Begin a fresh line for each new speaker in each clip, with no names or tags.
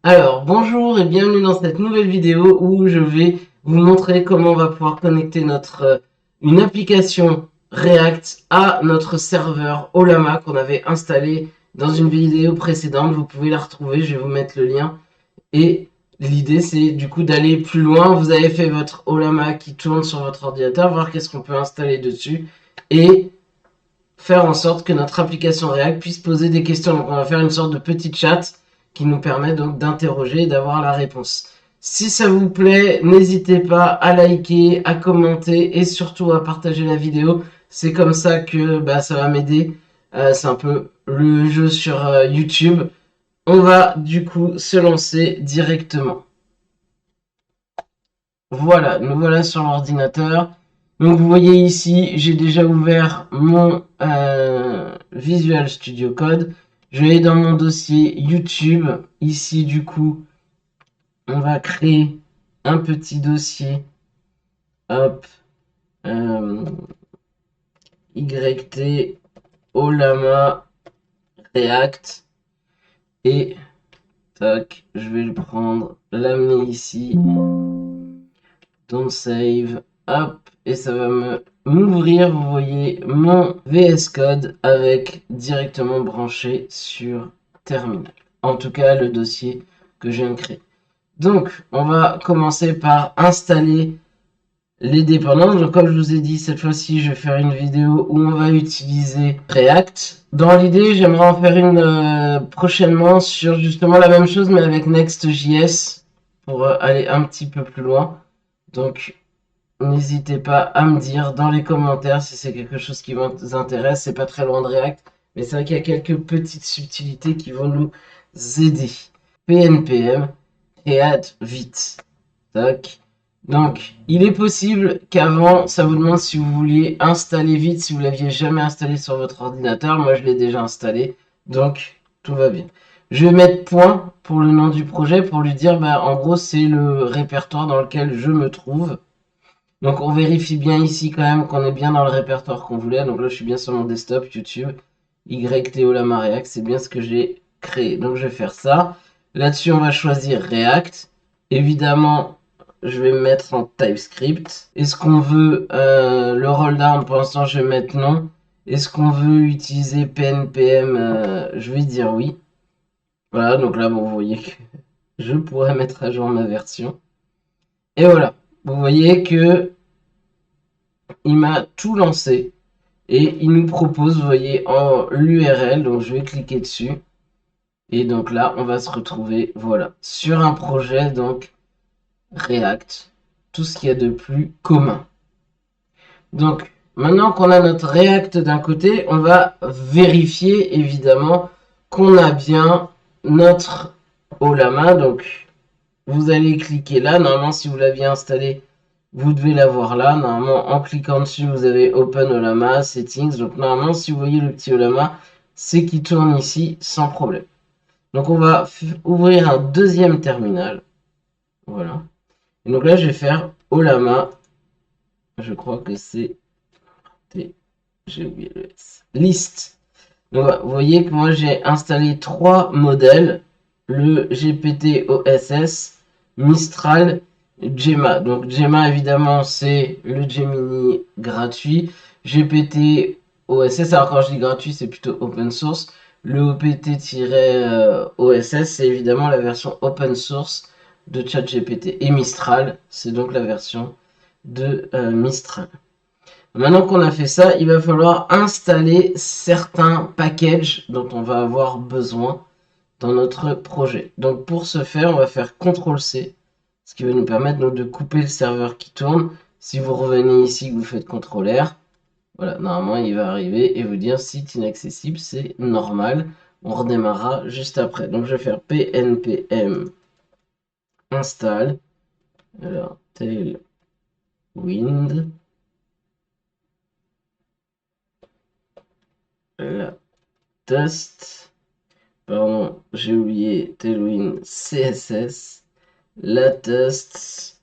Alors, bonjour et bienvenue dans cette nouvelle vidéo où je vais vous montrer comment on va pouvoir connecter une application React à notre serveur Olama qu'on avait installé dans une vidéo précédente. Vous pouvez la retrouver, je vais vous mettre le lien. Et l'idée, c'est du coup d'aller plus loin. Vous avez fait votre Olama qui tourne sur votre ordinateur, voir qu'est-ce qu'on peut installer dessus et faire en sorte que notre application React puisse poser des questions. Donc on va faire une sorte de petit chat qui nous permet donc d'interroger et d'avoir la réponse. Si ça vous plaît, n'hésitez pas à liker, à commenter et surtout à partager la vidéo. C'est comme ça que ça va m'aider. C'est un peu le jeu sur YouTube. On va du coup se lancer directement. Voilà, nous voilà sur l'ordinateur. Donc vous voyez ici, j'ai déjà ouvert mon Visual Studio Code. Je vais dans mon dossier YouTube. Ici, du coup, on va créer un petit dossier. Hop, euh, YT, Olama, React. Et tac, je vais le prendre, l'amener ici. Don't save. Hop, et ça va m'ouvrir, vous voyez, mon VS Code avec directement branché sur terminal. En tout cas, le dossier que je viens de créer. Donc, on va commencer par installer les dépendances. Donc, comme je vous ai dit, cette fois-ci, je vais faire une vidéo où on va utiliser React. Dans l'idée, j'aimerais en faire une prochainement sur justement la même chose, mais avec Next.js pour aller un petit peu plus loin. Donc, n'hésitez pas à me dire dans les commentaires si c'est quelque chose qui vous intéresse. C'est pas très loin de React, mais c'est vrai qu'il y a quelques petites subtilités qui vont nous aider. PNPM, React vite. Tac. Donc, il est possible qu'avant, ça vous demande si vous vouliez installer vite, si vous l'aviez jamais installé sur votre ordinateur. Moi, je l'ai déjà installé, donc tout va bien. Je vais mettre point pour le nom du projet pour lui dire, en gros, c'est le répertoire dans lequel je me trouve. Donc on vérifie bien ici quand même qu'on est bien dans le répertoire qu'on voulait. Donc là je suis bien sur mon desktop YouTube. YTO Lamariac, c'est bien ce que j'ai créé. Donc je vais faire ça. Là-dessus on va choisir React. Évidemment je vais me mettre en TypeScript. Est-ce qu'on veut le roll down? Pour l'instant je vais mettre non. Est-ce qu'on veut utiliser PNPM? Je vais dire oui. Voilà, donc là bon, vous voyez que je pourrais mettre à jour ma version. Et voilà, vous voyez que il m'a tout lancé et il nous propose, vous voyez, en l'URL, donc je vais cliquer dessus et donc là on va se retrouver, voilà, sur un projet donc React, tout ce qu'il y a de plus commun. Donc maintenant qu'on a notre React d'un côté, on va vérifier évidemment qu'on a bien notre Olama. Donc vous allez cliquer là, normalement si vous l'aviez installé, vous devez l'avoir là. Normalement, en cliquant dessus, vous avez Open Olama, Settings. Donc, normalement, si vous voyez le petit Olama, c'est qui tourne ici sans problème. Donc, on va ouvrir un deuxième terminal. Voilà. Et donc là, je vais faire Olama. Je crois que c'est... J'ai oublié le S. List. Donc, vous voyez que moi, j'ai installé trois modèles. Le GPT OSS, Mistral, Gemma. Donc Gemma évidemment c'est le Gemini gratuit. GPT OSS, alors quand je dis gratuit c'est plutôt open source. Le OPT-OSS c'est évidemment la version open source de ChatGPT. Et Mistral c'est donc la version de Mistral. Maintenant qu'on a fait ça, il va falloir installer certains packages dont on va avoir besoin dans notre projet. Donc pour ce faire, on va faire CTRL-C, ce qui va nous permettre donc de couper le serveur qui tourne. Si vous revenez ici, que vous faites CTRL-R, voilà, normalement il va arriver et vous dire site inaccessible, c'est normal. On redémarrera juste après. Donc je vais faire pnpm install, alors tailwind, la test, pardon, j'ai oublié tailwind css, la test,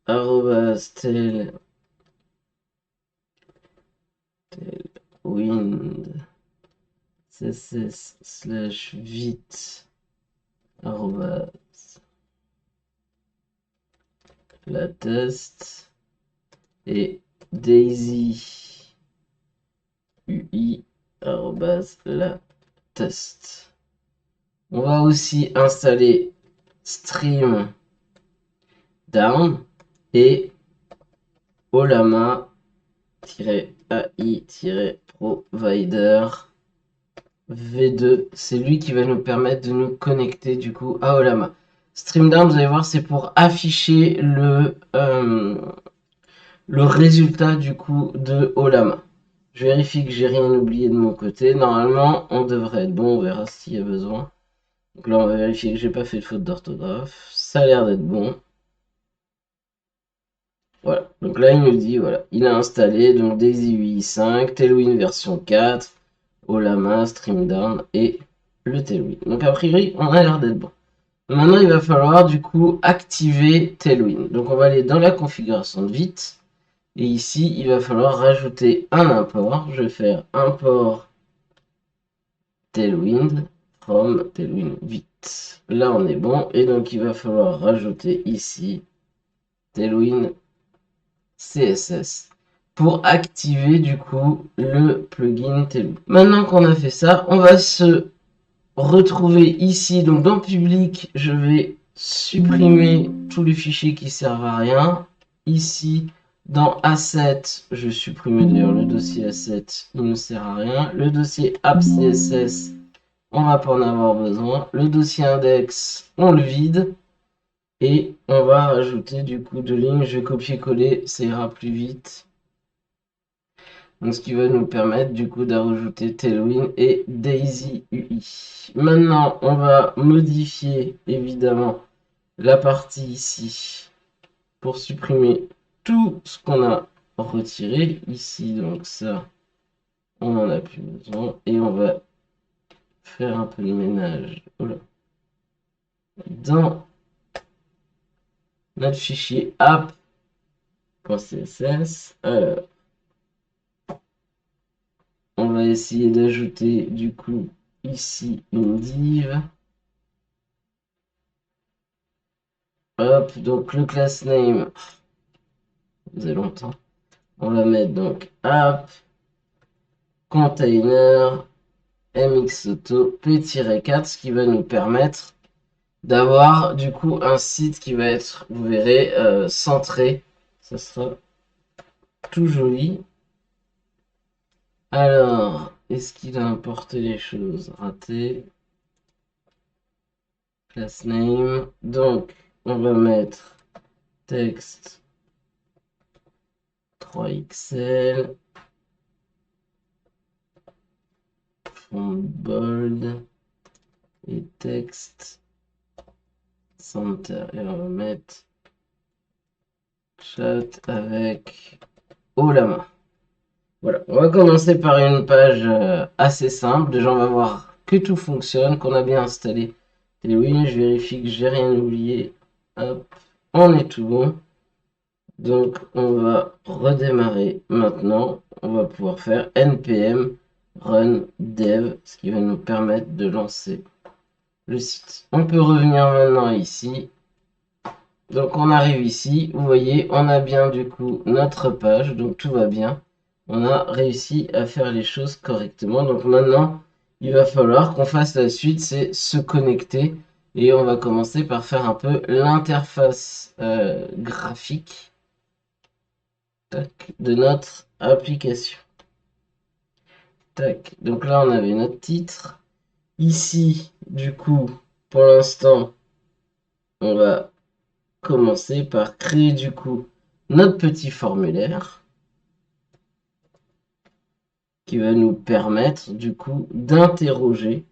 arrobas tailwind css slash vite arrobas la test et daisy ui arrobase la test. On va aussi installer stream down et olama-ai-provider v2, c'est lui qui va nous permettre de nous connecter du coup à Olama. Streamdown, vous allez voir, c'est pour afficher le résultat du coup de Olama. Je vérifie que j'ai rien oublié de mon côté. Normalement, on devrait être bon. On verra s'il y a besoin. Donc là, on va vérifier que j'ai pas fait de faute d'orthographe. Ça a l'air d'être bon. Voilà. Donc là, il nous dit, voilà, il a installé donc Daisy 8.5, Tailwind version 4, Olama, Streamdown et le Tailwind. Donc a priori, on a l'air d'être bon. Maintenant, il va falloir du coup activer Tailwind. Donc on va aller dans la configuration de vite. Et ici, il va falloir rajouter un import. Je vais faire import Tailwind from Tailwind vite. Là, on est bon. Et donc, il va falloir rajouter ici Tailwind CSS pour activer du coup le plugin Tailwind. Maintenant qu'on a fait ça, on va se retrouver ici. Donc, dans public, je vais supprimer tous les fichiers qui servent à rien. Ici, dans Asset, je vais supprimer d'ailleurs le dossier Asset, il ne sert à rien. Le dossier App CSS, on va pas en avoir besoin. Le dossier Index, on le vide. Et on va rajouter du coup deux lignes. Je vais copier-coller, ça ira plus vite. Donc, ce qui va nous permettre du coup d'ajouter Tailwind et Daisy UI. Maintenant, on va modifier évidemment la partie ici pour supprimer tout ce qu'on a retiré ici. Donc ça, on en a plus besoin et on va faire un peu de ménage dans notre fichier app.css. Alors, on va essayer d'ajouter du coup ici une div. Hop, donc le class name, ça faisait longtemps. On va mettre donc app, container, mxauto, p-4, ce qui va nous permettre d'avoir du coup un site qui va être, vous verrez, centré. Ça sera tout joli. Alors, est-ce qu'il a importé les choses? Raté. Class name. Donc, on va mettre texte 3XL. Font bold. Et texte center. Et on va mettre chat avec Olama. Voilà, on va commencer par une page assez simple. Déjà, on va voir que tout fonctionne, qu'on a bien installé. Et oui, je vérifie que j'ai rien oublié. Hop, on est tout bon. Donc, on va redémarrer maintenant. On va pouvoir faire npm run dev, ce qui va nous permettre de lancer le site. On peut revenir maintenant ici. Donc, on arrive ici. Vous voyez, on a bien du coup notre page, donc tout va bien. On a réussi à faire les choses correctement. Donc maintenant, il va falloir qu'on fasse la suite, c'est se connecter. Et on va commencer par faire un peu l'interface graphique de notre application. Tac. Donc là, on avait notre titre. Ici, du coup, pour l'instant, on va commencer par créer du coup notre petit formulaire qui va nous permettre du coup d'interroger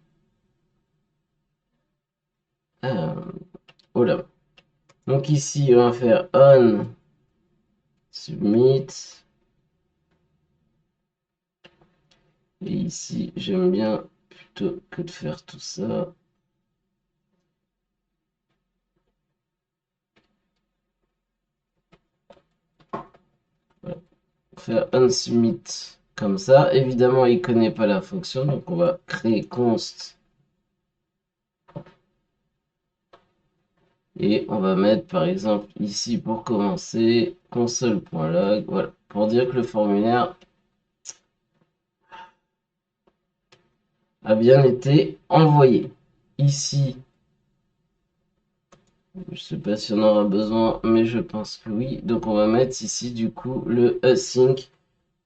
oh là. Donc ici on va faire on submit et ici j'aime bien plutôt que de faire tout ça. Voilà. Faire on submit comme ça. Évidemment il connaît pas la fonction donc on va créer const Et on va mettre par exemple ici pour commencer console.log, voilà, pour dire que le formulaire a bien été envoyé. Ici, je sais pas si on aura besoin, mais je pense que oui. Donc on va mettre ici du coup le async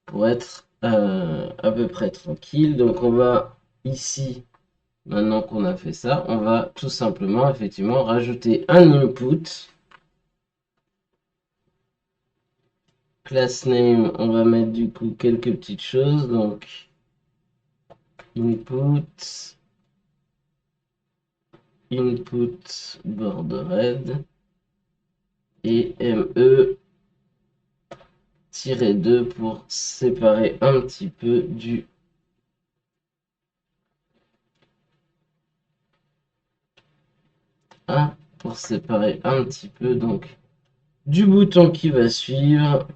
pour être à peu près tranquille. Donc on va ici, maintenant qu'on a fait ça, on va tout simplement effectivement rajouter un input. Class name, on va mettre du coup quelques petites choses. Donc input bordered et me-2 pour séparer un petit peu du pour séparer un petit peu donc du bouton qui va suivre.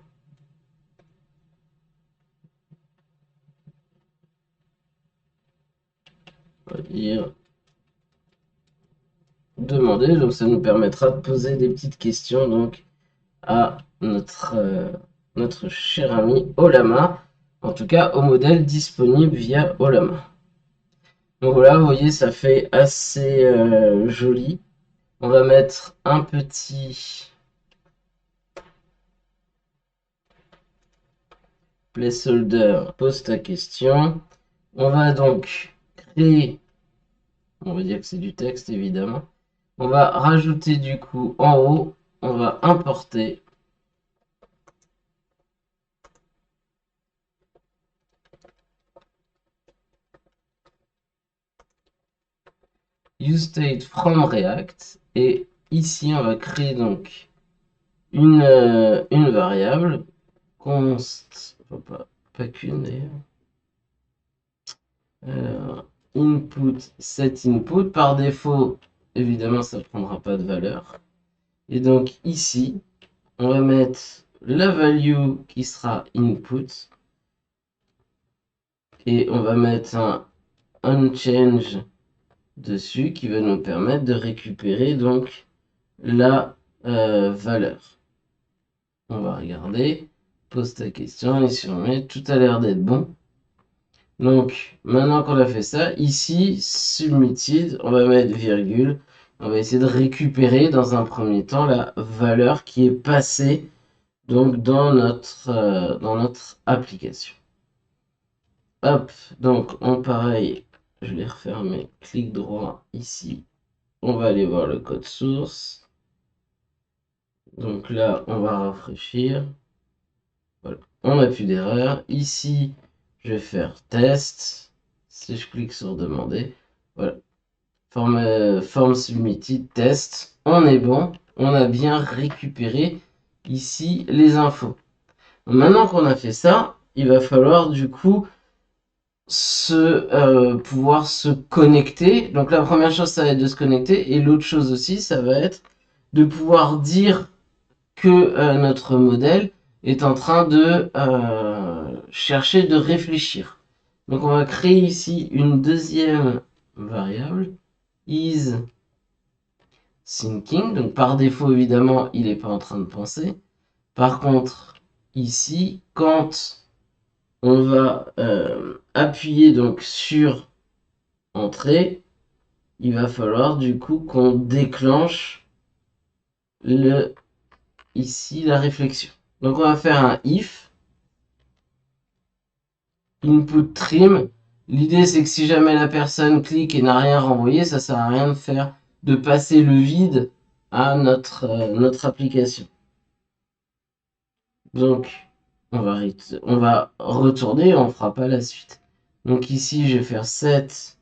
On va dire demander, donc ça nous permettra de poser des petites questions donc à notre cher ami Ollama, en tout cas au modèle disponible via Ollama. Donc voilà, vous voyez, ça fait assez joli. On va mettre un petit placeholder, pose ta question. On va donc créer, on va dire que c'est du texte évidemment. On va rajouter du coup en haut, on va importer useState from React et ici on va créer donc une variable const, pas qu'une d'ailleurs. Input set input, par défaut évidemment ça ne prendra pas de valeur et donc ici on va mettre la value qui sera input et on va mettre un unchange dessus qui va nous permettre de récupérer donc la valeur. On va regarder, pose ta question et si on met, tout a l'air d'être bon. Donc maintenant qu'on a fait ça, ici submitted, on va mettre virgule, on va essayer de récupérer dans un premier temps la valeur qui est passée donc dans notre application. Hop, donc on pareil, je l'ai refermé, clic droit ici, on va aller voir le code source. Donc là, on va rafraîchir. Voilà, on n'a plus d'erreur. Ici, je vais faire test. Si je clique sur demander, voilà, form submitted test. On est bon, on a bien récupéré ici les infos. Maintenant qu'on a fait ça, il va falloir du coup pouvoir se connecter. Donc la première chose, ça va être de se connecter. Et l'autre chose aussi, ça va être de pouvoir dire que notre modèle est en train de chercher de réfléchir. Donc on va créer ici une deuxième variable, is thinking. Donc par défaut, évidemment, il n'est pas en train de penser. Par contre, ici, quand on va appuyer donc sur entrée, il va falloir du coup qu'on déclenche ici la réflexion. Donc on va faire un if input trim. L'idée c'est que si jamais la personne clique et n'a rien renvoyé, ça sert à rien de passer le vide à notre application. Donc on va retourner, on fera pas la suite. Donc ici je vais faire set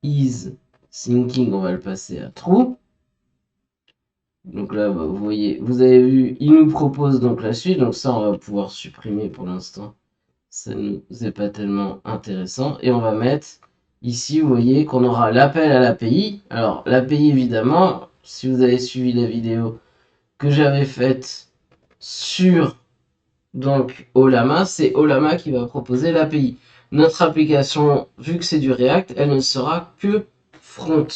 is thinking, on va le passer à true. Donc là vous voyez, vous avez vu, il nous propose donc la suite, donc ça on va pouvoir supprimer pour l'instant. Ça ne nous est pas tellement intéressant. Et on va mettre ici, vous voyez qu'on aura l'appel à l'API. Alors l'API évidemment, si vous avez suivi la vidéo que j'avais faite sur donc Ollama, c'est Ollama qui va proposer l'API. Notre application, vu que c'est du React, elle ne sera que front.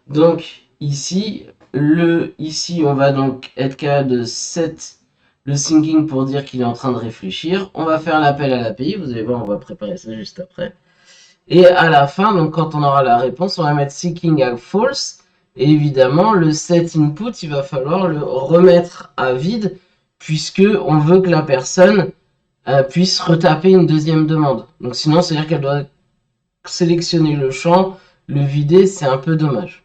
Donc ici, Ici, on va donc être capable de set le thinking pour dire qu'il est en train de réfléchir. On va faire l'appel à l'API. Vous allez voir, on va préparer ça juste après. Et à la fin, donc quand on aura la réponse, on va mettre thinking à false. Et évidemment, le set input, il va falloir le remettre à vide puisque on veut que la personne puisse retaper une deuxième demande. Donc sinon, c'est-à-dire qu'elle doit sélectionner le champ, le vider, c'est un peu dommage.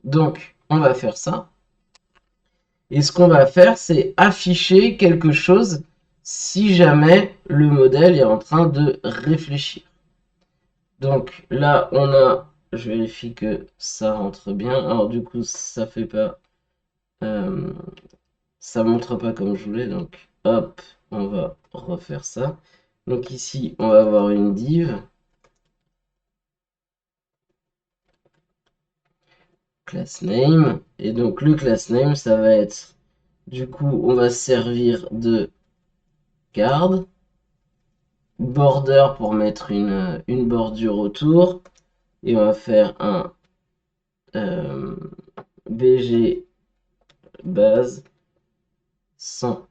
Donc, on va faire ça. Et ce qu'on va faire, c'est afficher quelque chose si jamais le modèle est en train de réfléchir. Donc là, je vérifie que ça rentre bien. Alors du coup, ça fait pas, euh, ça montre pas comme je voulais. Donc hop, on va refaire ça. Donc ici, on va avoir une div class name. Et donc le class name, ça va être, du coup, on va se servir de card, border pour mettre une bordure autour. Et on va faire un BG base 100.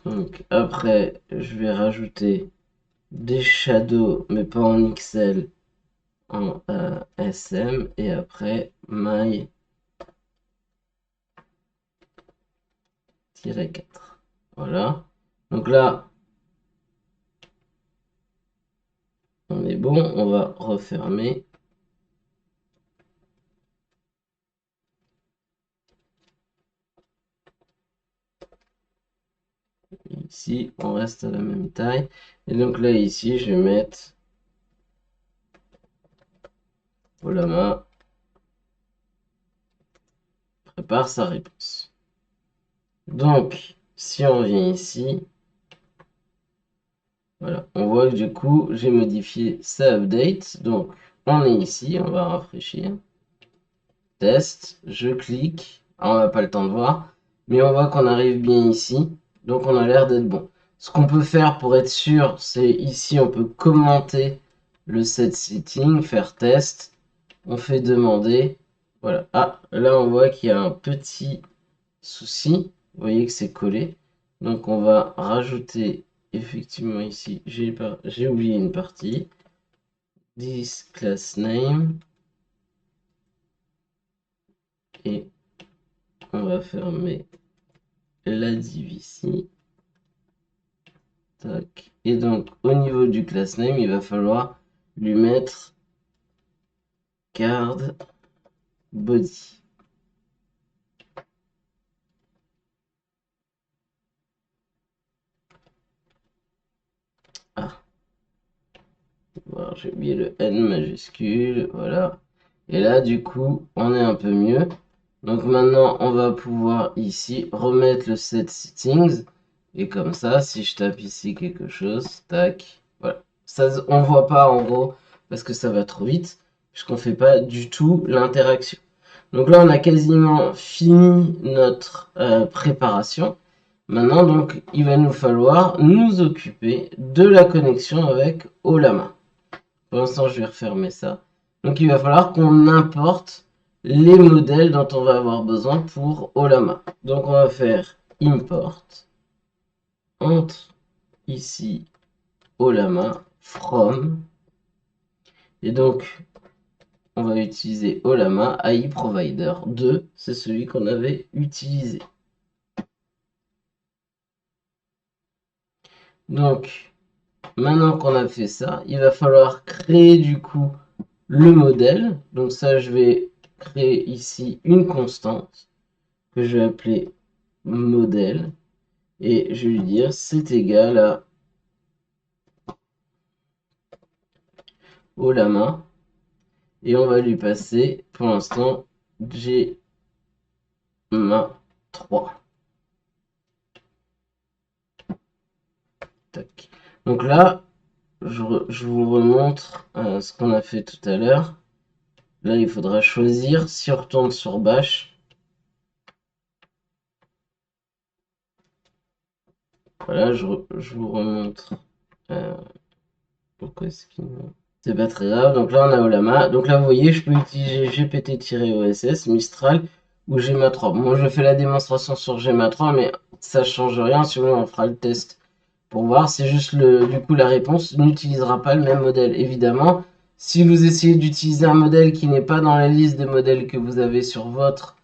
Donc après, je vais rajouter des shadows, mais pas en XL, en SM. Et après, my-4. Voilà. Donc là, on est bon. On va refermer. Ici, on reste à la même taille. Et donc là, ici, je vais mettre Olama prépare sa réponse. Donc, si on vient ici, voilà, on voit que du coup, j'ai modifié sa update. Donc, on est ici, on va rafraîchir. Test, je clique. Alors, on n'a pas le temps de voir, mais on voit qu'on arrive bien ici. Donc, on a l'air d'être bon. Ce qu'on peut faire pour être sûr, c'est ici, on peut commenter le set setting, faire test. On fait demander. Voilà. Ah, là, on voit qu'il y a un petit souci. Vous voyez que c'est collé. Donc, on va rajouter effectivement ici. J'ai oublié une partie. This class name. Et on va fermer la div ici. Tac. Et donc, au niveau du class name, il va falloir lui mettre card body. Ah, voilà, j'ai oublié le N majuscule. Voilà. Et là, du coup, on est un peu mieux. Donc maintenant, on va pouvoir ici remettre le set settings. Et comme ça, si je tape ici quelque chose, tac, voilà. Ça, on voit pas en gros parce que ça va trop vite, puisqu'on fait pas du tout l'interaction. Donc là, on a quasiment fini notre préparation. Maintenant, donc, il va nous falloir nous occuper de la connexion avec Olama. Pour l'instant, je vais refermer ça. Donc, il va falloir qu'on importe les modèles dont on va avoir besoin pour Olama. Donc, on va faire import entre ici Olama from. Et donc, on va utiliser Olama AI Provider 2. C'est celui qu'on avait utilisé. Donc, maintenant qu'on a fait ça, il va falloir créer du coup le modèle. Donc ça, je vais créer ici une constante que je vais appeler modèle. Et je vais lui dire c'est égal à Olama. Et on va lui passer pour l'instant Gma 3. Tac. Donc là, je vous remontre ce qu'on a fait tout à l'heure. Là, il faudra choisir. Si on retourne sur Bash, voilà, je vous remontre. Pourquoi est-ce qu'il C'est pas très grave. Donc là, on a Olama. Donc là, vous voyez, je peux utiliser GPT-OSS, Mistral ou Gemma 3. Moi, je fais la démonstration sur Gemma 3, mais ça change rien. Si on fera le test pour voir. C'est juste du coup, la réponse n'utilisera pas le même modèle. Évidemment, si vous essayez d'utiliser un modèle qui n'est pas dans la liste des modèles que vous avez sur votre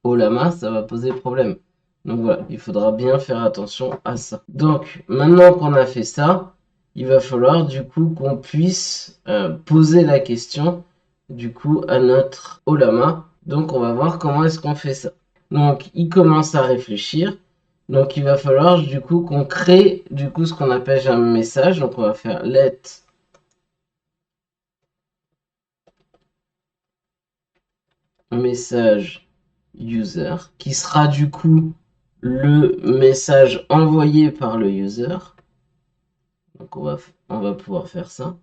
Olama, ça va poser problème. Donc voilà, il faudra bien faire attention à ça. Donc, maintenant qu'on a fait ça, il va falloir du coup qu'on puisse poser la question du coup à notre Olama. Donc on va voir comment est-ce qu'on fait ça. Donc il commence à réfléchir. Donc il va falloir du coup qu'on crée du coup ce qu'on appelle un message. Donc on va faire let message user qui sera du coup le message envoyé par le user. Donc on va pouvoir faire ça.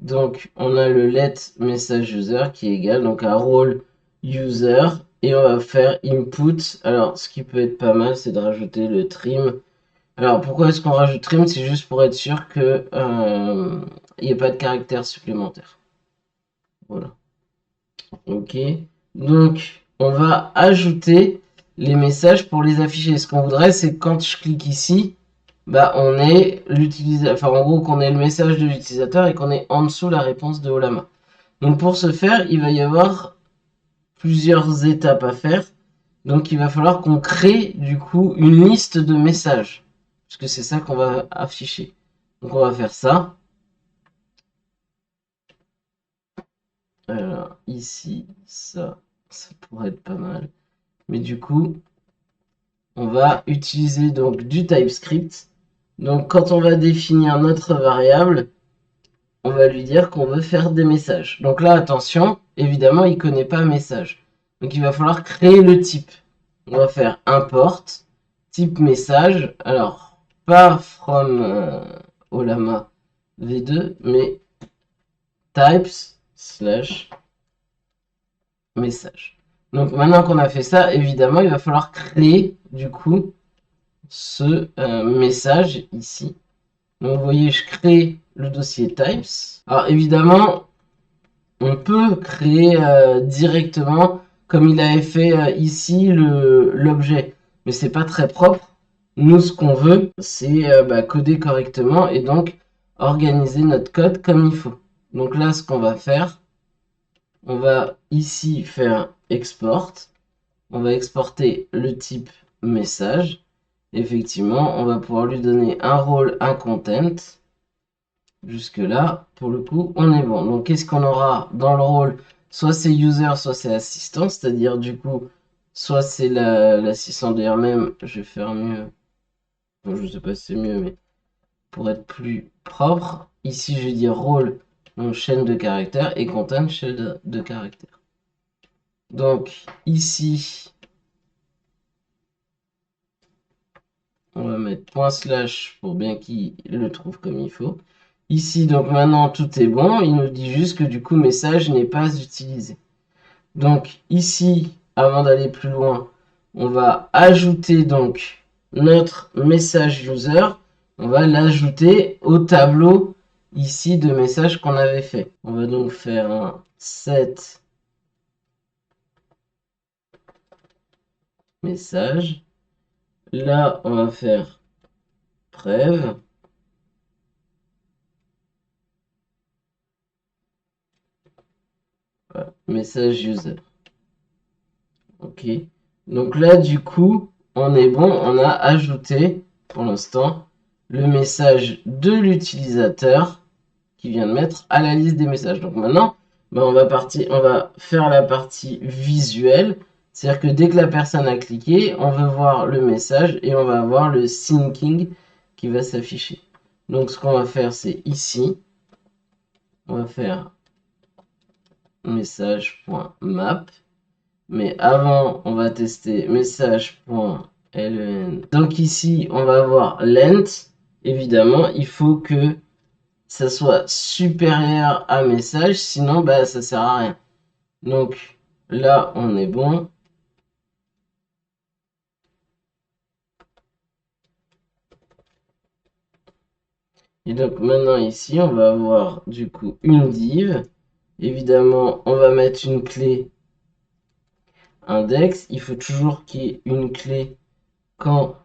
Donc on a le let message user qui est égal donc à role user et on va faire input. Alors ce qui peut être pas mal c'est de rajouter le trim. Alors pourquoi est-ce qu'on rajoute trim? C'est juste pour être sûr que il n'y ait pas de caractère supplémentaire. Voilà. Ok. Donc on va ajouter les messages pour les afficher. Ce qu'on voudrait c'est que quand je clique ici, bah on est l'utilisateur, enfin en gros qu'on ait le message de l'utilisateur et qu'on ait en dessous la réponse de Olama. Donc pour ce faire, il va y avoir plusieurs étapes à faire. Donc il va falloir qu'on crée du coup une liste de messages. Parce que c'est ça qu'on va afficher. Donc on va faire ça. Alors ici, ça pourrait être pas mal. Mais du coup, on va utiliser donc du TypeScript. Donc quand on va définir notre variable, on va lui dire qu'on veut faire des messages. Donc là, attention, évidemment, il ne connaît pas message. Donc il va falloir créer le type. On va faire import, type message. Alors, pas from Olama v2, mais types slash message. Donc maintenant qu'on a fait ça, évidemment, il va falloir créer du coup ce message ici. Donc vous voyez, je crée le dossier types. Alors évidemment, on peut créer directement, comme il avait fait ici, l'objet. Mais c'est pas très propre. Nous, ce qu'on veut, c'est coder correctement et donc organiser notre code comme il faut. Donc là, ce qu'on va faire, on va ici faire export. On va exporter le type message. Effectivement, on va pouvoir lui donner un rôle, un content. Jusque là, pour le coup, on est bon. Donc, qu'est-ce qu'on aura dans le rôle? Soit c'est user, soit c'est assistant, c'est-à-dire du coup, soit c'est l'assistant d'ailleurs même, je vais faire mieux. Bon, je sais pas si c'est mieux, mais pour être plus propre, ici je vais dire rôle, donc chaîne de caractères, et content, chaîne de caractères. Donc, ici, on va mettre point slash pour bien qu'il le trouve comme il faut. Ici, donc maintenant tout est bon. Il nous dit juste que du coup, message n'est pas utilisé. Donc ici, avant d'aller plus loin, on va ajouter donc notre message user. On va l'ajouter au tableau ici de messages qu'on avait fait. On va donc faire un set message. Là, on va faire prev. Voilà, message user. Ok. Donc là, du coup, on est bon. On a ajouté, pour l'instant, le message de l'utilisateur qui vient de mettre à la liste des messages. Donc maintenant, on va faire la partie visuelle. C'est-à-dire que dès que la personne a cliqué, on veut voir le message et on va avoir le syncing qui va s'afficher. Donc ce qu'on va faire, c'est ici, on va faire message.map. Mais avant, on va tester message.len. Donc ici, on va avoir length. Évidemment, il faut que ça soit supérieur à message, sinon bah, ça sert à rien. Donc là, on est bon. Et donc maintenant ici, on va avoir du coup une div. Évidemment, on va mettre une clé index. Il faut toujours qu'il y ait une clé quand,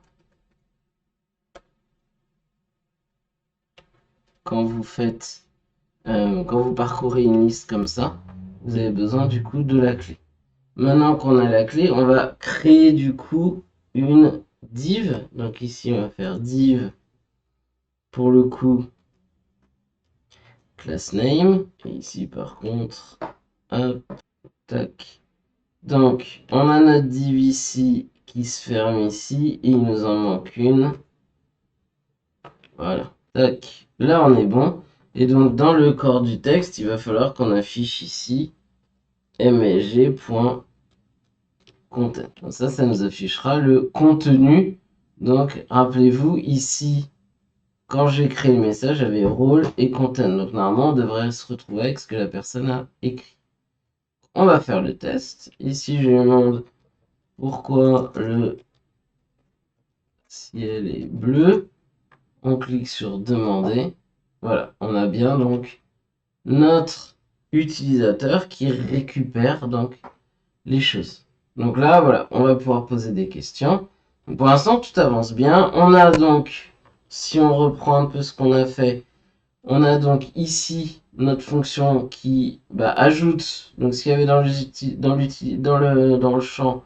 vous faites, quand vous parcourez une liste comme ça. Vous avez besoin du coup de la clé. Maintenant qu'on a la clé, on va créer du coup une div. Donc ici, on va faire div pour le coup class name. Et ici, par contre, hop, tac. Donc, on a notre div ici qui se ferme ici. Et il nous en manque une. Voilà. Tac. Là, on est bon. Et donc, dans le corps du texte, il va falloir qu'on affiche ici msg.content. Donc ça nous affichera le contenu. Donc, rappelez-vous, ici, quand j'ai créé le message, j'avais role et content. Donc, normalement, on devrait se retrouver avec ce que la personne a écrit. On va faire le test. Ici, je lui demande pourquoi le ciel est bleu. On clique sur demander. Voilà, on a bien donc notre utilisateur qui récupère donc les choses. Donc là, voilà, on va pouvoir poser des questions. Donc pour l'instant, tout avance bien. On a donc, si on reprend un peu ce qu'on a fait, on a donc ici notre fonction qui ajoute donc ce qu'il y avait dans le champ.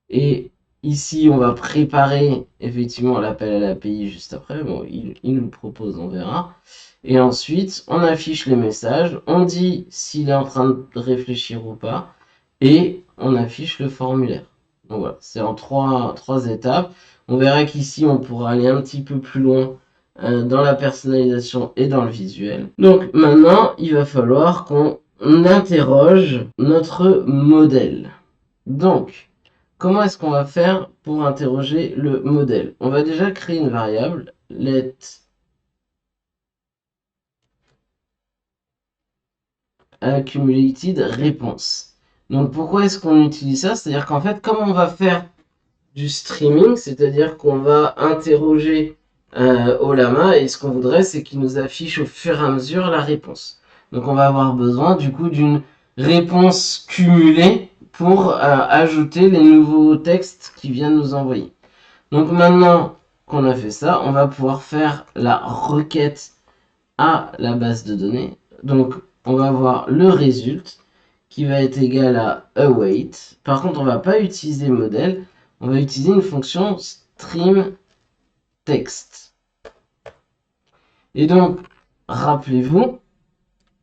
Et ici, on va préparer effectivement l'appel à l'API juste après. Bon, il nous le propose, on verra. Et ensuite, on affiche les messages. On dit s'il est en train de réfléchir ou pas. Et on affiche le formulaire. Donc voilà, c'est en trois étapes. On verra qu'ici, on pourra aller un petit peu plus loin dans la personnalisation et dans le visuel. Donc maintenant, il va falloir qu'on interroge notre modèle. Donc, comment est-ce qu'on va faire pour interroger le modèle? On va déjà créer une variable let accumulated response. Donc pourquoi est-ce qu'on utilise ça? C'est-à-dire qu'en fait, comme on va faire du streaming, c'est-à-dire qu'on va interroger Olama et ce qu'on voudrait, c'est qu'il nous affiche au fur et à mesure la réponse. Donc on va avoir besoin du coup d'une réponse cumulée pour ajouter les nouveaux textes qu'il vient de nous envoyer. Donc maintenant qu'on a fait ça, on va pouvoir faire la requête à la base de données. Donc on va avoir le result qui va être égal à await. Par contre, on va pas utiliser modèle, on va utiliser une fonction stream text. Et donc, rappelez-vous,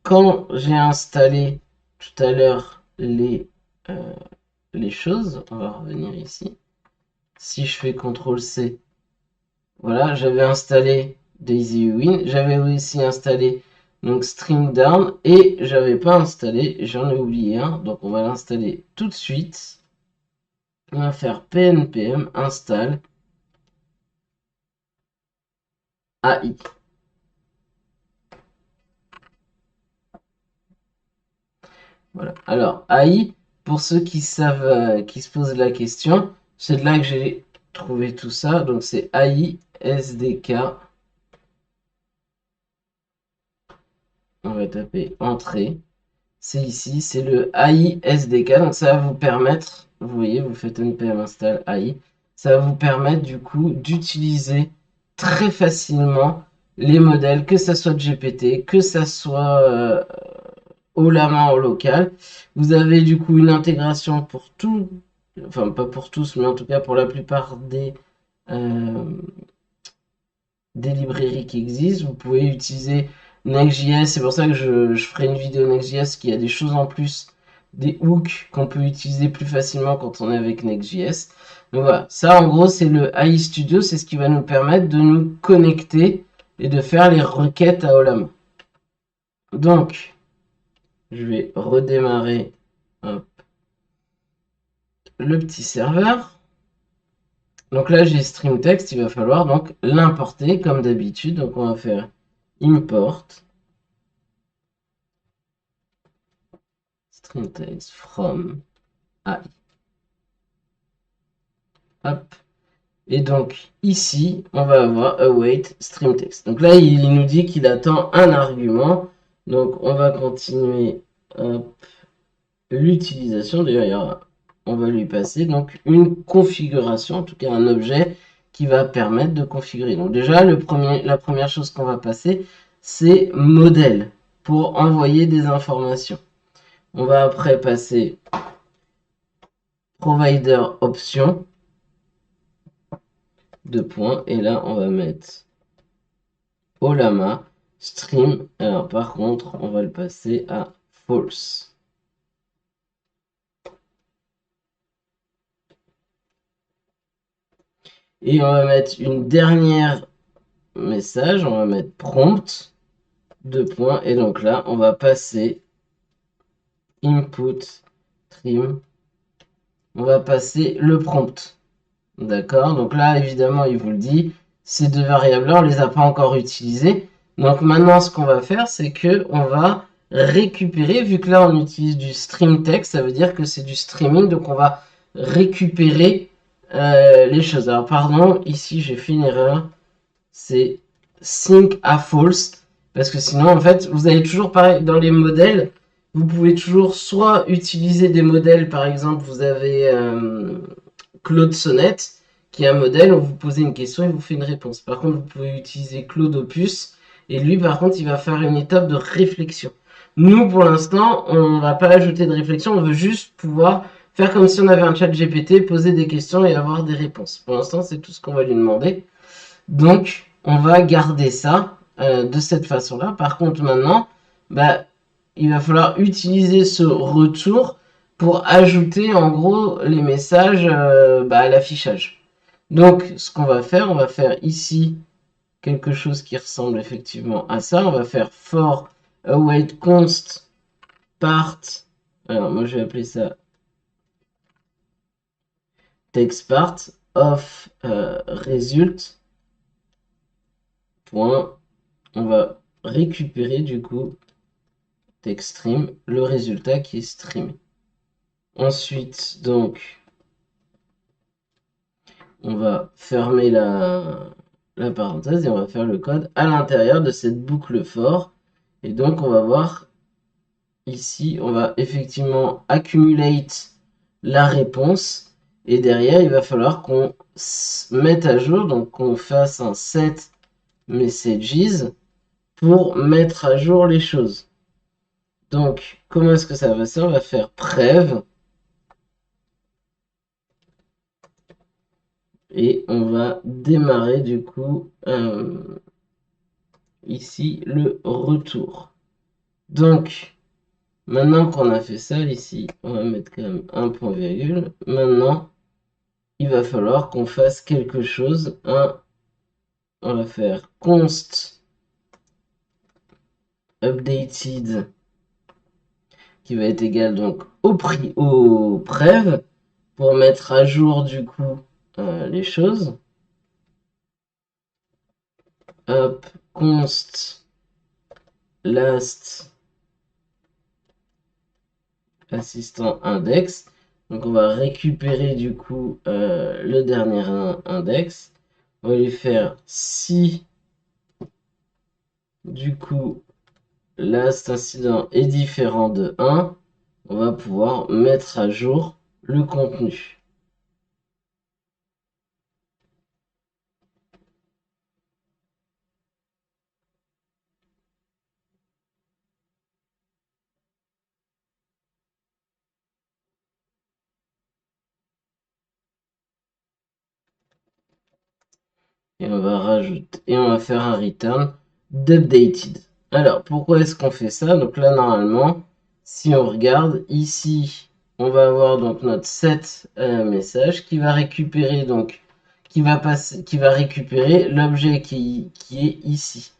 quand j'ai installé tout à l'heure les choses, on va revenir ici. Si je fais CTRL-C, voilà, j'avais installé DaisyWin, j'avais aussi installé donc Stream Down et j'avais pas installé, j'en ai oublié un, donc on va l'installer tout de suite. On va faire pnpm install AI. Voilà. Alors AI, pour ceux qui savent, qui se posent la question, c'est de là que j'ai trouvé tout ça. Donc c'est AI SDK. On va taper entrée. C'est ici, c'est le AI SDK. Donc ça va vous permettre, vous voyez, vous faites npm install AI. Ça va vous permettre du coup d'utiliser très facilement les modèles, que ça soit GPT, que ça soit haut la main en local. Vous avez du coup une intégration pour tout, enfin pas pour tous, mais en tout cas pour la plupart euh, des librairies qui existent. Vous pouvez utiliser Next.js, c'est pour ça que je ferai une vidéo Next.js qui a des choses en plus, des hooks qu'on peut utiliser plus facilement quand on est avec Next.js. Donc voilà, ça en gros c'est le AI Studio, c'est ce qui va nous permettre de nous connecter et de faire les requêtes à haut la main. Donc, je vais redémarrer le petit serveur. Donc là, j'ai stream text, il va falloir donc l'importer comme d'habitude. Donc on va faire import stream text from AI. Hop. Et donc ici, on va avoir await stream text. Donc là, il nous dit qu'il attend un argument. Donc on va continuer l'utilisation. D'ailleurs, on va lui passer donc une configuration, en tout cas un objet qui va permettre de configurer. Donc déjà, la première chose qu'on va passer, c'est modèle pour envoyer des informations. On va après passer provider option, deux points, et là on va mettre Olama stream. Alors par contre, on va le passer à false. Et on va mettre une dernière message, on va mettre prompt, deux points, et donc là on va passer input stream, on va passer le prompt. D'accord, donc là évidemment il vous le dit, ces deux variables là on les a pas encore utilisées. Donc maintenant ce qu'on va faire, c'est que on va récupérer, vu que là on utilise du stream text, ça veut dire que c'est du streaming, donc on va récupérer les choses. Alors pardon, ici j'ai fait une erreur, c'est sync à false, parce que sinon en fait vous avez toujours pareil dans les modèles, vous pouvez toujours soit utiliser des modèles, par exemple vous avez Claude Sonnet, qui est un modèle où vous posez une question et vous fait une réponse. Par contre, vous pouvez utiliser Claude Opus, et lui, par contre, il va faire une étape de réflexion. Nous, pour l'instant, on ne va pas ajouter de réflexion, on veut juste pouvoir faire comme si on avait un chat GPT, poser des questions et avoir des réponses. Pour l'instant, c'est tout ce qu'on va lui demander. Donc, on va garder ça de cette façon-là. Par contre, maintenant, bah, il va falloir utiliser ce retour pour ajouter en gros les messages à l'affichage. Donc, ce qu'on va faire, on va faire ici quelque chose qui ressemble effectivement à ça. On va faire for await const part. Alors, moi, je vais appeler ça text part of result. Point. On va récupérer du coup text stream, le résultat qui est streamé. Ensuite, donc, on va fermer la parenthèse et on va faire le code à l'intérieur de cette boucle for. Et donc, on va voir ici, on va effectivement accumulate la réponse. Et derrière, il va falloir qu'on mette à jour, donc qu'on fasse un set messages pour mettre à jour les choses. Donc, comment est-ce que ça va faire? On va faire prev. Et on va démarrer du coup ici le retour. Donc, maintenant qu'on a fait ça ici, on va mettre quand même un point virgule. Maintenant, il va falloir qu'on fasse quelque chose. On va faire const updated qui va être égal donc au prev pour mettre à jour du coup les choses. Hop, const last assistant index. Donc on va récupérer du coup le dernier index. On va lui faire si du coup last incident est différent de 1, on va pouvoir mettre à jour le contenu. Et on va rajouter et on va faire un return d'updated. Alors pourquoi est-ce qu'on fait ça? Donc là normalement, si on regarde ici, on va avoir donc notre set message qui va récupérer donc qui va récupérer l'objet qui est ici.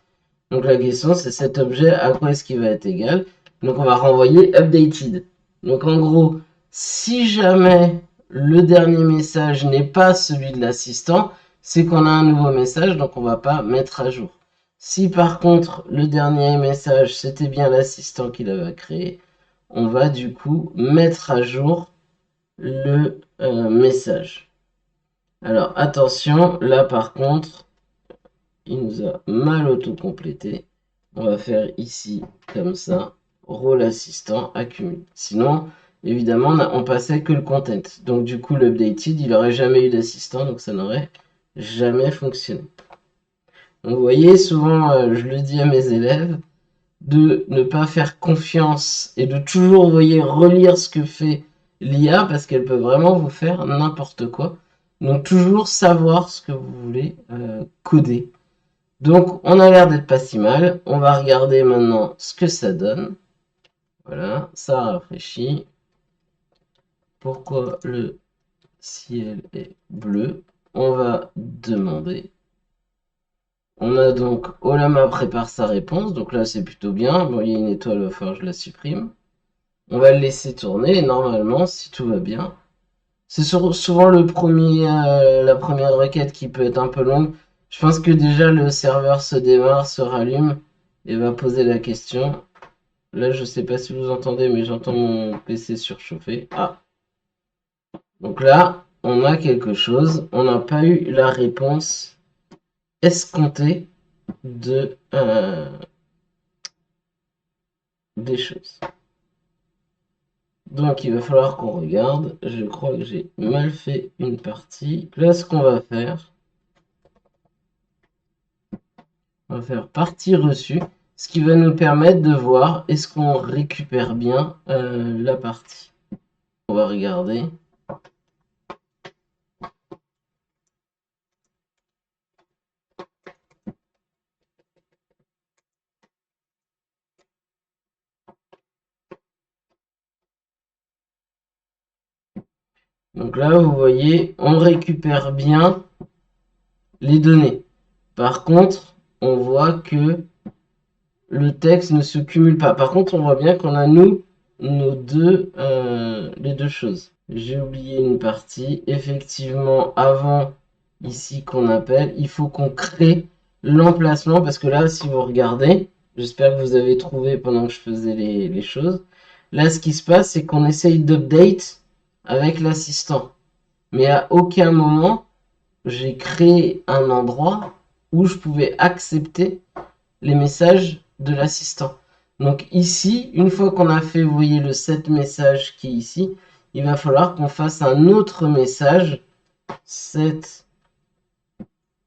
Donc la question c'est cet objet à quoi est-ce qu'il va être égal? Donc on va renvoyer updated. Donc en gros, si jamais le dernier message n'est pas celui de l'assistant, c'est qu'on a un nouveau message, donc on va pas mettre à jour. Si par contre le dernier message c'était bien l'assistant qui l'avait créé, on va du coup mettre à jour le message. Alors attention, là par contre, il nous a mal auto-complété. On va faire ici comme ça, rôle assistant, accumule. Sinon, évidemment, on passait que le content. Donc du coup, l'updated, il n'aurait jamais eu d'assistant, donc ça n'aurait jamais fonctionné. Donc vous voyez, souvent, je le dis à mes élèves, de ne pas faire confiance et de toujours, vous voyez, relire ce que fait l'IA parce qu'elle peut vraiment vous faire n'importe quoi. Donc toujours savoir ce que vous voulez coder. Donc on a l'air d'être pas si mal. On va regarder maintenant ce que ça donne. Voilà, ça rafraîchit. Pourquoi le ciel est bleu? On va demander. On a donc Olama prépare sa réponse. Donc là c'est plutôt bien. Bon, il y a une étoile, enfin je la supprime. On va le laisser tourner et normalement, si tout va bien, c'est souvent la première requête qui peut être un peu longue. Je pense que déjà le serveur se démarre, se rallume et va poser la question. Là, je sais pas si vous entendez, mais j'entends mon PC surchauffer. Ah, donc là, on a quelque chose. On n'a pas eu la réponse escomptée des choses. Donc il va falloir qu'on regarde. Je crois que j'ai mal fait une partie. Là, ce qu'on va faire, on va faire partie reçue, ce qui va nous permettre de voir est-ce qu'on récupère bien la partie. On va regarder. Donc là, vous voyez, on récupère bien les données. Par contre, on voit que le texte ne se cumule pas. Par contre, on voit bien qu'on a les deux choses. J'ai oublié une partie. Effectivement, avant ici qu'on appelle, il faut qu'on crée l'emplacement parce que là, si vous regardez, j'espère que vous avez trouvé pendant que je faisais les choses. Là, ce qui se passe, c'est qu'on essaye d'update avec l'assistant. Mais à aucun moment, j'ai créé un endroit où je pouvais accepter les messages de l'assistant. Donc ici, une fois qu'on a fait, vous voyez le set message qui est ici, il va falloir qu'on fasse un autre message, set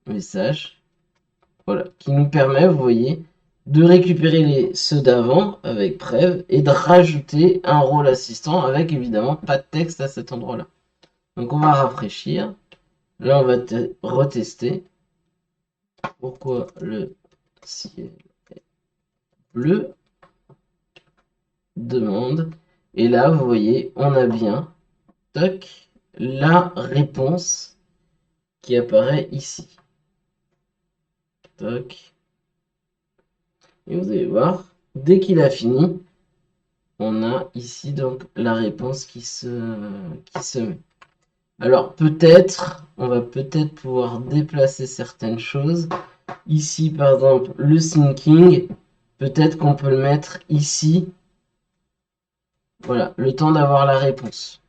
message, voilà, qui nous permet, vous voyez, de récupérer ceux d'avant avec Prev et de rajouter un rôle assistant avec évidemment pas de texte à cet endroit-là. Donc on va rafraîchir. Là, on va retester. Pourquoi le ciel bleu demande. Et là, vous voyez, on a bien toc, la réponse qui apparaît ici. Toc. Et vous allez voir, dès qu'il a fini, on a ici donc la réponse qui se met. Alors peut-être, on va peut-être pouvoir déplacer certaines choses. Ici, par exemple, le thinking, peut-être qu'on peut le mettre ici. Voilà, le temps d'avoir la réponse.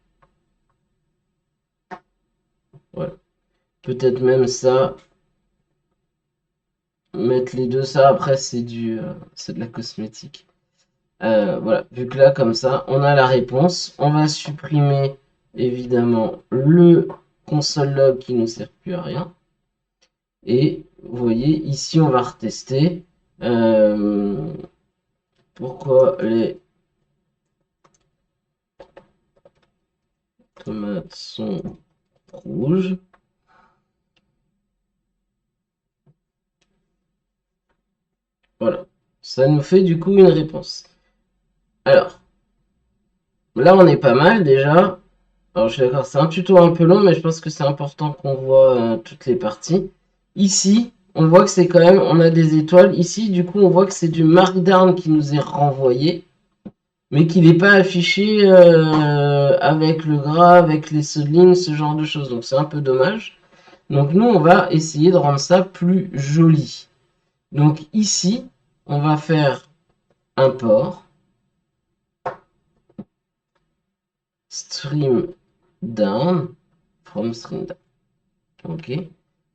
Voilà. Peut-être même ça, mettre les deux, ça après c'est de la cosmétique. Voilà, vu que là comme ça, on a la réponse. On va supprimer évidemment le console log qui ne sert plus à rien. Et vous voyez, ici on va retester. Pourquoi les tomates sont rouges? Voilà, ça nous fait du coup une réponse. Alors, là on est pas mal déjà. Alors je suis d'accord, c'est un tuto un peu long, mais je pense que c'est important qu'on voit toutes les parties. Ici, on voit que c'est quand même, on a des étoiles. Ici, du coup, on voit que c'est du markdown qui nous est renvoyé, mais qui n'est pas affiché avec le gras, avec les lignes, ce genre de choses. Donc c'est un peu dommage. Donc nous, on va essayer de rendre ça plus joli. Donc ici, on va faire import stream down from stream down. Ok.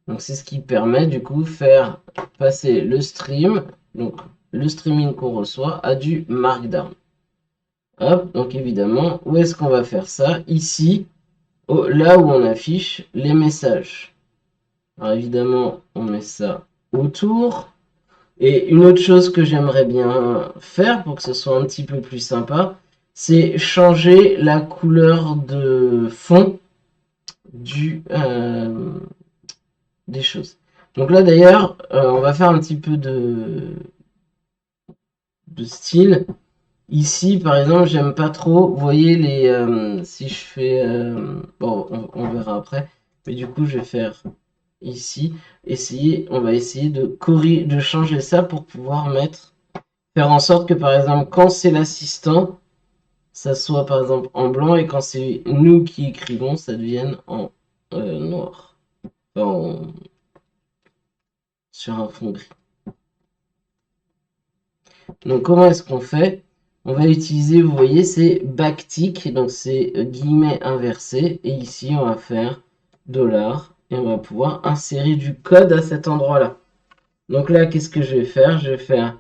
Donc c'est ce qui permet du coup faire passer le stream, donc le streaming qu'on reçoit, à du markdown. Hop, donc évidemment, où est-ce qu'on va faire ça? Ici, là où on affiche les messages. Alors évidemment, on met ça autour. Et une autre chose que j'aimerais bien faire pour que ce soit un petit peu plus sympa, c'est changer la couleur de fond des choses. Donc là d'ailleurs, on va faire un petit peu de style. Ici, par exemple, j'aime pas trop. Vous voyez si je fais, bon, on verra après. Mais du coup, je vais faire ici. On va essayer de changer ça pour pouvoir faire en sorte que, par exemple, quand c'est l'assistant, ça soit par exemple en blanc et quand c'est nous qui écrivons, ça devienne en noir. Enfin, sur un fond gris. Donc comment est-ce qu'on fait? On va utiliser, vous voyez, c'est backtick, donc c'est guillemets inversé. Et ici, on va faire dollar et on va pouvoir insérer du code à cet endroit-là. Donc là, qu'est-ce que je vais faire? Je vais faire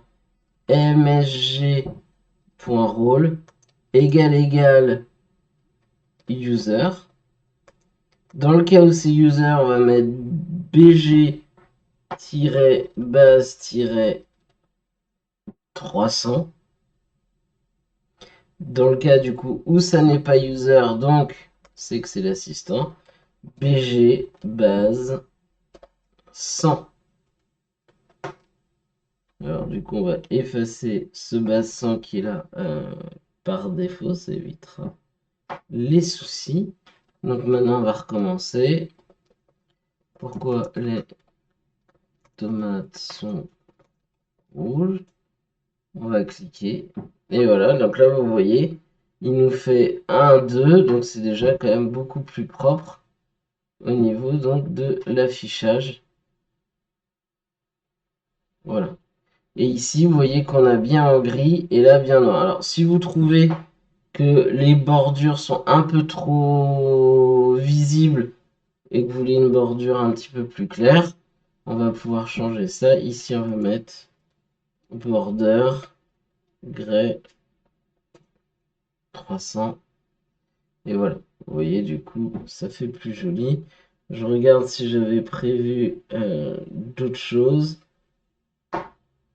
msg.role égale user. Dans le cas où c'est user, on va mettre bg-base-300. Dans le cas du coup où ça n'est pas user, donc c'est que c'est l'assistant. BG base 100. Alors du coup on va effacer ce base 100 qui est là par défaut, ça évitera les soucis. Donc maintenant on va recommencer. Pourquoi les tomates sont rouges? On va cliquer. Et voilà, donc là vous voyez, il nous fait 1, 2, donc c'est déjà quand même beaucoup plus propre au niveau donc de l'affichage. Voilà. Et ici, vous voyez qu'on a bien en gris et là bien noir. Alors, si vous trouvez que les bordures sont un peu trop visibles et que vous voulez une bordure un petit peu plus claire, on va pouvoir changer ça. Ici, on va mettre border gray 300. Et voilà. Vous voyez, du coup, ça fait plus joli. Je regarde si j'avais prévu d'autres choses.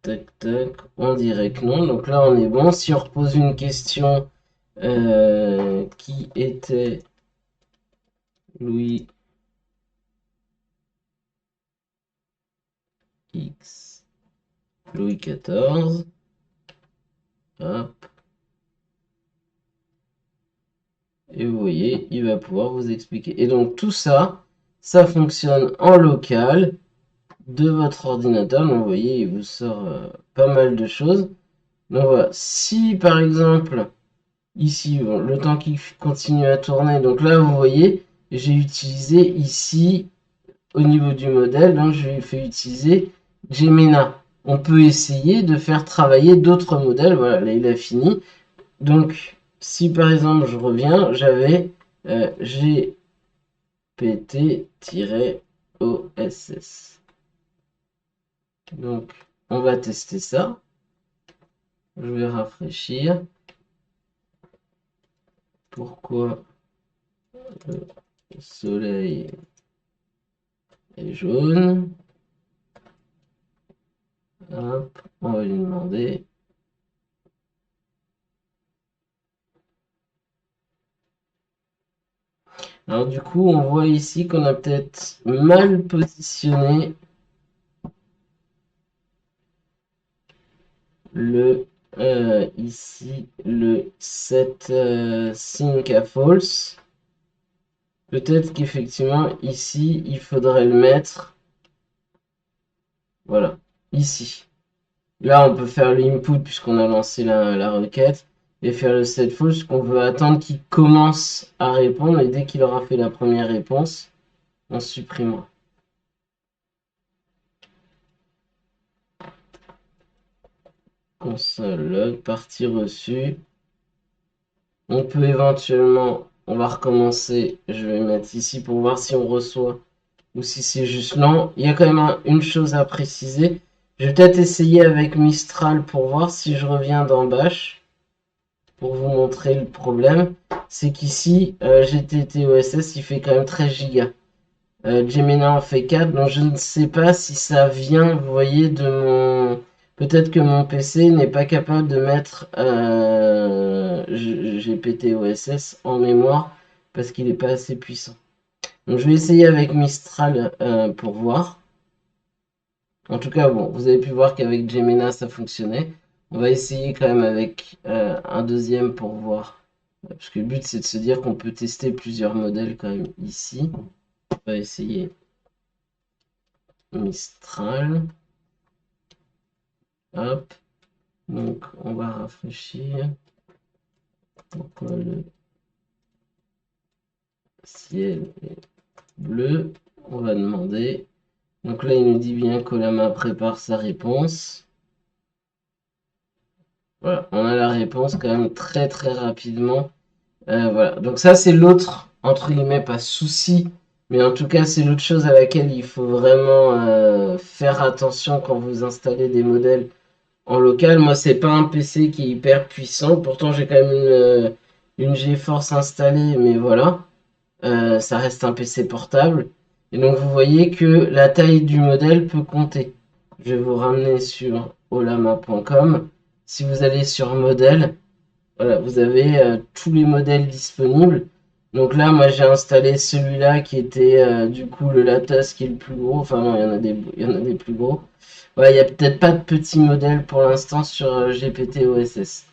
Tac, tac. On dirait que non. Donc là, on est bon. Si on repose une question qui était Louis X, Louis XIV. Hop. Et vous voyez, il va pouvoir vous expliquer. Et donc tout ça, ça fonctionne en local de votre ordinateur. Donc vous voyez, il vous sort pas mal de choses. Donc voilà, si par exemple, ici, bon, le temps qui continue à tourner, donc là vous voyez, j'ai utilisé ici au niveau du modèle, donc je lui ai fait utiliser Gemina. On peut essayer de faire travailler d'autres modèles. Voilà, là il a fini. Donc, si par exemple je reviens, j'avais GPT-OSS. Donc, on va tester ça. Je vais rafraîchir. Pourquoi le soleil est jaune? Hop, on va lui demander. Alors du coup, on voit ici qu'on a peut-être mal positionné ici le set sync à false. Peut-être qu'effectivement ici il faudrait le mettre, voilà, ici. Là on peut faire l'input puisqu'on a lancé la requête et faire le set false qu'on veut attendre qu'il commence à répondre et dès qu'il aura fait la première réponse, on supprimera. Console log, partie reçue. On peut éventuellement, on va recommencer, je vais mettre ici pour voir si on reçoit ou si c'est juste lent. Il y a quand même une chose à préciser. Je vais peut-être essayer avec Mistral pour voir si je reviens dans Bash. Pour vous montrer le problème. C'est qu'ici, GTT OSS, il fait quand même 13 Go. Gemini en fait 4, donc je ne sais pas si ça vient, vous voyez, de mon... Peut-être que mon PC n'est pas capable de mettre GPT OSS en mémoire parce qu'il n'est pas assez puissant. Donc je vais essayer avec Mistral pour voir. En tout cas, bon, vous avez pu voir qu'avec Gemini ça fonctionnait. On va essayer quand même avec un deuxième pour voir. Parce que le but c'est de se dire qu'on peut tester plusieurs modèles quand même ici. On va essayer Mistral. Hop. Donc on va rafraîchir. Pourquoi le ciel est bleu? On va demander. Donc là il nous dit bien qu'Olama prépare sa réponse. Voilà, on a la réponse quand même très très rapidement. Voilà, donc ça c'est l'autre, entre guillemets, pas souci, mais en tout cas c'est l'autre chose à laquelle il faut vraiment faire attention quand vous installez des modèles en local. Moi c'est pas un PC qui est hyper puissant, pourtant j'ai quand même une GeForce installée, mais voilà, ça reste un PC portable. Et donc vous voyez que la taille du modèle peut compter. Je vais vous ramener sur olama.com. Si vous allez sur modèle, voilà, vous avez tous les modèles disponibles. Donc là, moi j'ai installé celui-là qui était du coup le Latos qui est le plus gros. Enfin non, il y en a des plus gros. Ouais, il n'y a peut-être pas de petit modèle pour l'instant sur GPT OSS.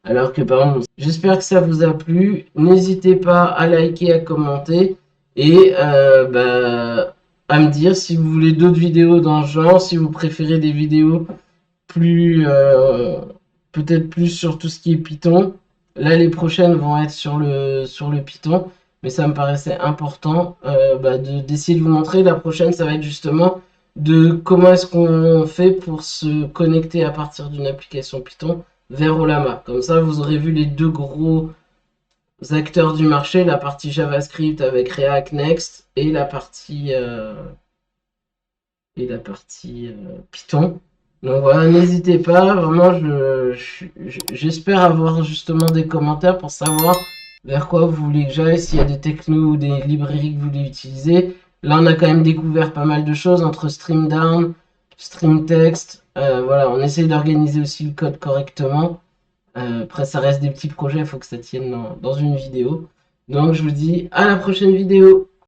Alors que par exemple, j'espère que ça vous a plu. N'hésitez pas à liker, à commenter et à me dire si vous voulez d'autres vidéos dans ce genre, si vous préférez des vidéos plus peut-être plus sur tout ce qui est Python. Là, les prochaines vont être sur le Python, mais ça me paraissait important d'essayer de vous montrer. La prochaine, ça va être justement de comment est-ce qu'on fait pour se connecter à partir d'une application Python vers Olama. Comme ça, vous aurez vu les deux gros acteurs du marché, la partie JavaScript avec React Next et la partie Python. Donc voilà, n'hésitez pas, vraiment, j'espère avoir justement des commentaires pour savoir vers quoi vous voulez que j'aille, s'il y a des technos ou des librairies que vous voulez utiliser. Là, on a quand même découvert pas mal de choses entre StreamDown, StreamText. Voilà, on essaye d'organiser aussi le code correctement. Après, ça reste des petits projets, il faut que ça tienne dans une vidéo. Donc, je vous dis à la prochaine vidéo.